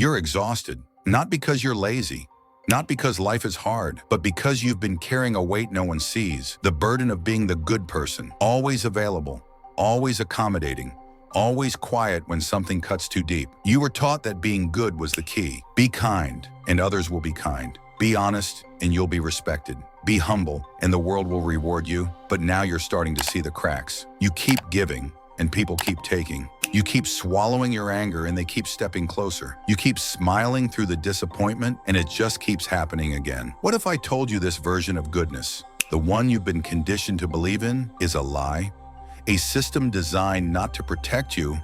You're exhausted, not because you're lazy, not because life is hard, but because you've been carrying a weight no one sees, the burden of being the good person, always available, always accommodating, always quiet when something cuts too deep. You were taught that being good was the key. Be kind, and others will be kind. Be honest, and you'll be respected. Be humble, and the world will reward you. But now you're starting to see the cracks. You keep giving, and people keep taking. You keep swallowing your anger and they keep stepping closer. You keep smiling through the disappointment and it just keeps happening again. What if I told you this version of goodness, the one you've been conditioned to believe in, is a lie? A system designed not to protect you,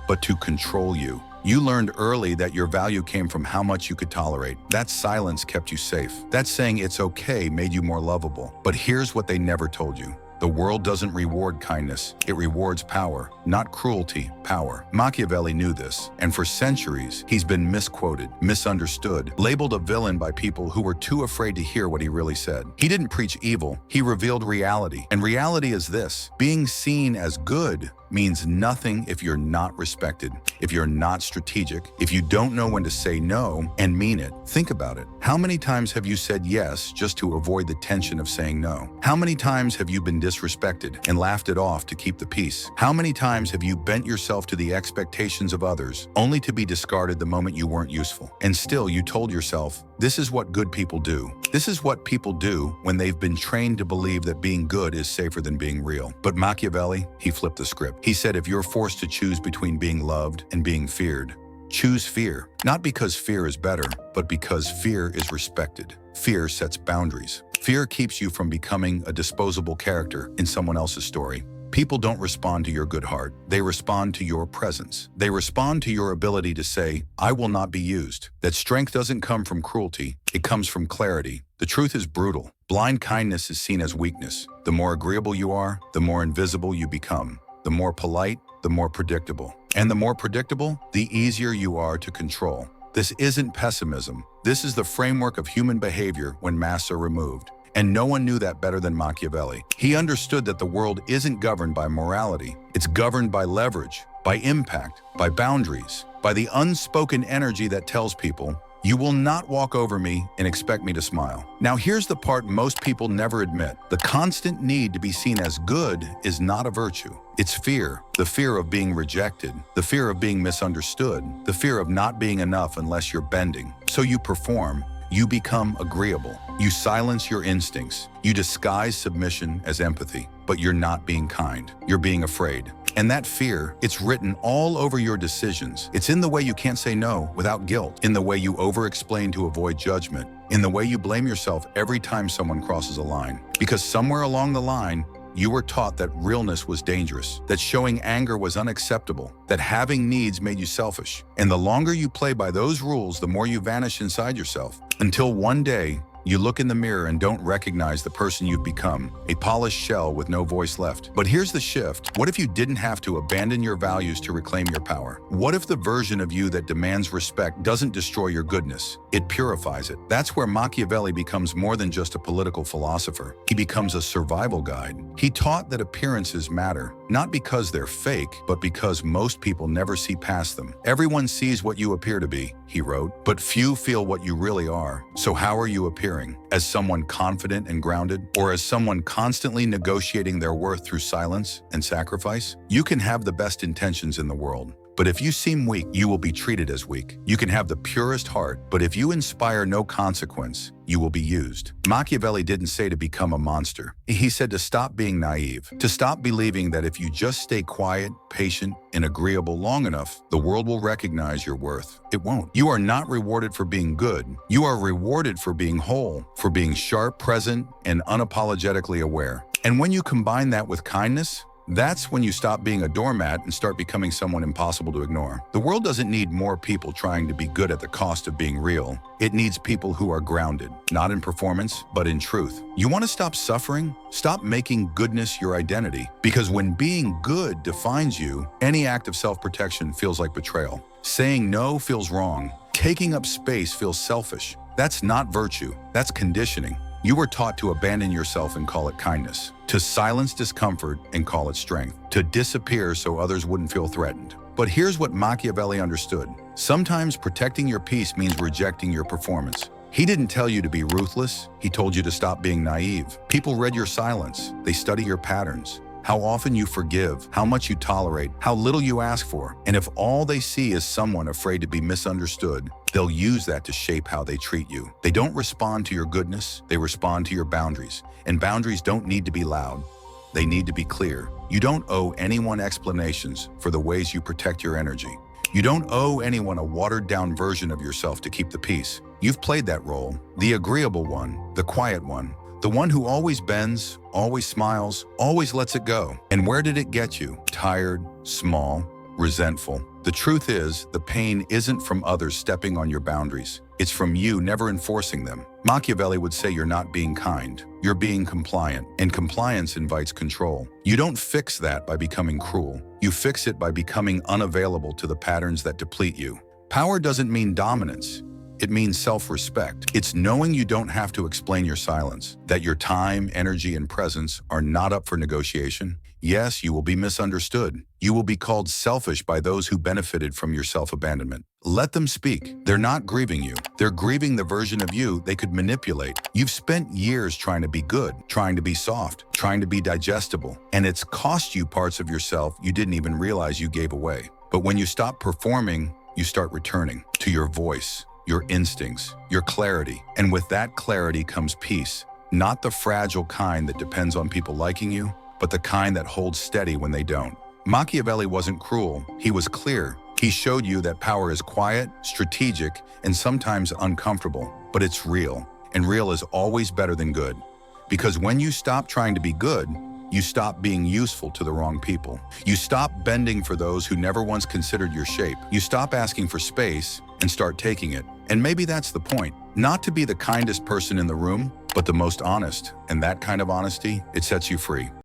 but to control you. You learned early that your value came from how much you could tolerate. That silence kept you safe. That saying it's okay made you more lovable. But here's what they never told you. The world doesn't reward kindness. It rewards power, not cruelty, power. Machiavelli knew this, and for centuries, he's been misquoted, misunderstood, labeled a villain by people who were too afraid to hear what he really said. He didn't preach evil, he revealed reality. And reality is this: being seen as good means nothing if you're not respected, if you're not strategic, if you don't know when to say no and mean it. Think about it. How many times have you said yes just to avoid the tension of saying no? How many times have you been disrespected and laughed it off to keep the peace? How many times have you bent yourself to the expectations of others only to be discarded the moment you weren't useful? And still you told yourself, this is what good people do. This is what people do when they've been trained to believe that being good is safer than being real. But Machiavelli, he flipped the script. He said if you're forced to choose between being loved and being feared, choose fear. Not because fear is better, but because fear is respected. Fear sets boundaries. Fear keeps you from becoming a disposable character in someone else's story. People don't respond to your good heart. They respond to your presence. They respond to your ability to say, I will not be used. That strength doesn't come from cruelty. It comes from clarity. The truth is brutal. Blind kindness is seen as weakness. The more agreeable you are, the more invisible you become. The more polite, the more predictable. And the more predictable, the easier you are to control. This isn't pessimism. This is the framework of human behavior when masks are removed. And no one knew that better than Machiavelli. He understood that the world isn't governed by morality. It's governed by leverage, by impact, by boundaries, by the unspoken energy that tells people, you will not walk over me and expect me to smile. Now here's the part most people never admit. The constant need to be seen as good is not a virtue. It's fear. The fear of being rejected, the fear of being misunderstood, the fear of not being enough unless you're bending. So you perform. You become agreeable. You silence your instincts. You disguise submission as empathy, but you're not being kind. You're being afraid. And that fear, it's written all over your decisions. It's in the way you can't say no without guilt, in the way you over-explain to avoid judgment, in the way you blame yourself every time someone crosses a line. Because somewhere along the line, you were taught that realness was dangerous, that showing anger was unacceptable, that having needs made you selfish. And the longer you play by those rules, the more you vanish inside yourself. Until one day, you look in the mirror and don't recognize the person you've become, a polished shell with no voice left. But here's the shift. What if you didn't have to abandon your values to reclaim your power? What if the version of you that demands respect doesn't destroy your goodness? It purifies it. That's where Machiavelli becomes more than just a political philosopher. He becomes a survival guide. He taught that appearances matter, not because they're fake, but because most people never see past them. Everyone sees what you appear to be, he wrote, but few feel what you really are. So how are you appearing? As someone confident and grounded, or as someone constantly negotiating their worth through silence and sacrifice? You can have the best intentions in the world, but if you seem weak, you will be treated as weak. You can have the purest heart, but if you inspire no consequence, you will be used. Machiavelli didn't say to become a monster. He said to stop being naive, to stop believing that if you just stay quiet, patient, and agreeable long enough, the world will recognize your worth. It won't. You are not rewarded for being good. You are rewarded for being whole, for being sharp, present, and unapologetically aware. And when you combine that with kindness, that's when you stop being a doormat and start becoming someone impossible to ignore. The world doesn't need more people trying to be good at the cost of being real. It needs people who are grounded, not in performance, but in truth. You want to stop suffering? Stop making goodness your identity. Because when being good defines you, any act of self-protection feels like betrayal. Saying no feels wrong. Taking up space feels selfish. That's not virtue. That's conditioning. You were taught to abandon yourself and call it kindness, to silence discomfort and call it strength, to disappear so others wouldn't feel threatened. But here's what Machiavelli understood. Sometimes protecting your peace means rejecting your performance. He didn't tell you to be ruthless, he told you to stop being naive. People read your silence, they study your patterns, how often you forgive, how much you tolerate, how little you ask for. And if all they see is someone afraid to be misunderstood, they'll use that to shape how they treat you. They don't respond to your goodness, they respond to your boundaries. And boundaries don't need to be loud, they need to be clear. You don't owe anyone explanations for the ways you protect your energy. You don't owe anyone a watered-down version of yourself to keep the peace. You've played that role, the agreeable one, the quiet one, the one who always bends, always smiles, always lets it go. And where did it get you? Tired, small, resentful. The truth is, the pain isn't from others stepping on your boundaries. It's from you never enforcing them. Machiavelli would say you're not being kind, you're being compliant, and compliance invites control. You don't fix that by becoming cruel. You fix it by becoming unavailable to the patterns that deplete you. Power doesn't mean dominance. It means self-respect. It's knowing you don't have to explain your silence, that your time, energy, and presence are not up for negotiation. Yes, you will be misunderstood. You will be called selfish by those who benefited from your self-abandonment. Let them speak. They're not grieving you. They're grieving the version of you they could manipulate. You've spent years trying to be good, trying to be soft, trying to be digestible, and it's cost you parts of yourself you didn't even realize you gave away. But when you stop performing, you start returning to your voice, your instincts, your clarity. And with that clarity comes peace. Not the fragile kind that depends on people liking you, but the kind that holds steady when they don't. Machiavelli wasn't cruel, he was clear. He showed you that power is quiet, strategic, and sometimes uncomfortable, but it's real. And real is always better than good. Because when you stop trying to be good, you stop being useful to the wrong people. You stop bending for those who never once considered your shape. You stop asking for space and start taking it. And maybe that's the point. Not to be the kindest person in the room, but the most honest. And that kind of honesty, it sets you free.